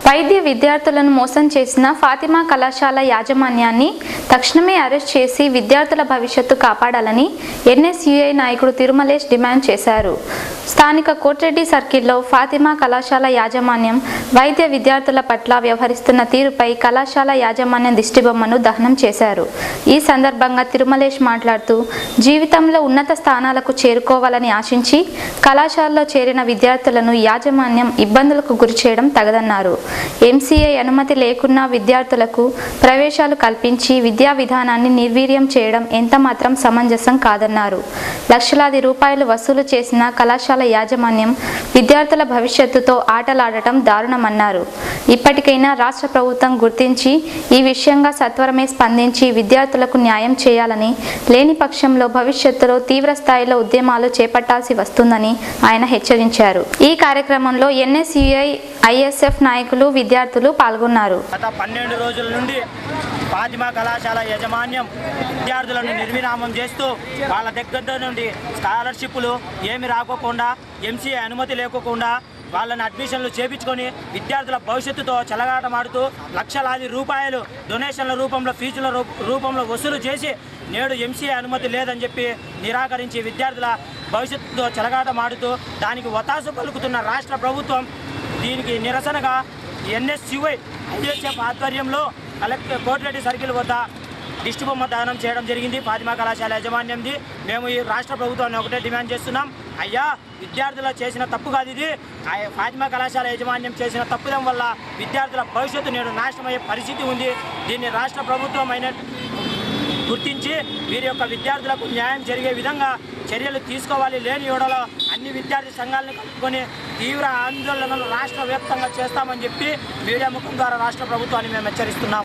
వైద్య విద్యార్థులను మోసం చేసిన ఫాతిమా కళాశాల యాజమాన్యాన్ని తక్షణమే అరెస్ట్ చేసి విద్యార్థుల భవిష్యత్తు కాపాడాలని ఎన్ఎస్యుఐ నాయకుడు తిరుమలేష్ డిమాండ్ చేశారు. స్థానిక కోట్రెడ్డి సర్కిల్లో ఫాతిమా కళాశాల యాజమాన్యం వైద్య విద్యార్థుల పట్ల వ్యవహరిస్తున్న తీరుపై కళాశాల యాజమాన్యం దిష్టిబొమ్మను దహనం చేశారు. ఈ సందర్భంగా తిరుమలేష్ మాట్లాడుతూ, జీవితంలో ఉన్నత స్థానాలకు చేరుకోవాలని ఆశించి కళాశాలలో చేరిన విద్యార్థులను యాజమాన్యం ఇబ్బందులకు గురిచేయడం తగదన్నారు. ఎంసీఏ అనుమతి లేకున్నా విద్యార్థులకు ప్రవేశాలు కల్పించి విద్యా విధానాన్ని నిర్వీర్యం చేయడం ఎంతమాత్రం సమంజసం కాదన్నారు. లక్షలాది రూపాయలు వసూలు చేసిన కళాశాల యాజమాన్యం విద్యార్థుల భవిష్యత్తుతో ఆటలాడటం దారుణమన్నారు. ఇప్పటికైనా రాష్ట్ర ప్రభుత్వం గుర్తించి ఈ విషయంగా సత్వరమే స్పందించి విద్యార్థులకు న్యాయం చేయాలని, లేని పక్షంలో భవిష్యత్తులో తీవ్ర స్థాయిలో ఉద్యమాలు చేపట్టాల్సి వస్తుందని ఆయన హెచ్చరించారు. ఈ కార్యక్రమంలో ఎన్ఎస్యుఐ, ఐఎస్ఎఫ్ నాయకులు, విద్యార్థులు పాల్గొన్నారు. గత 12 రోజుల నుండి ఫాతిమా కళాశాల యాజమాన్యం విద్యార్థులను నిర్విరామం చేస్తూ వాళ్ళ దగ్గర నుండి స్కాలర్షిప్లు ఏమి రాకోకుండా, ఎంసీఏ అనుమతి లేకోకుండా వాళ్ళని అడ్మిషన్లు చేపించుకొని విద్యార్థుల భవిష్యత్తుతో చెలగాటమాడుతూ లక్షలాది రూపాయలు డొనేషన్ల రూపంలో, ఫీజుల రూపంలో వసూలు చేసి నేడు ఎంసీఏ అనుమతి లేదని చెప్పి నిరాకరించి విద్యార్థుల భవిష్యత్తుతో చెలగాటమాడుతూ దానికి ఒతాసు పలుకుతున్న రాష్ట్ర ప్రభుత్వం దీనికి నిరసనగా ఎన్ఎస్యుఐ ఐఎస్ఎఫ్ ఆధ్వర్యంలో కోట్రెడ్డి సర్కిల్ వద్ద దిష్టిబొమ్మ దహనం చేయడం జరిగింది. ఫాతిమా కళాశాల యాజమాన్యంది. మేము ఈ రాష్ట్ర ప్రభుత్వాన్ని ఒకటే డిమాండ్ చేస్తున్నాం. అయ్యా, విద్యార్థులు చేసిన తప్పు కాదు ఇది. ఫాతిమా కళాశాల యాజమాన్యం చేసిన తప్పుదం వల్ల విద్యార్థుల భవిష్యత్తు నేడు నాశనమయ్యే పరిస్థితి ఉంది. దీన్ని రాష్ట్ర ప్రభుత్వం గుర్తించి వీరి యొక్క విద్యార్థులకు న్యాయం జరిగే విధంగా చర్యలు తీసుకోవాలి. లేని యోడలో అన్ని విద్యార్థి సంఘాలను కలుపుకొని తీవ్ర ఆందోళనలు రాష్ట్ర వ్యాప్తంగా చేస్తామని చెప్పి మీడియా ముఖం ద్వారా రాష్ట్ర ప్రభుత్వాన్ని మేము హెచ్చరిస్తున్నాం.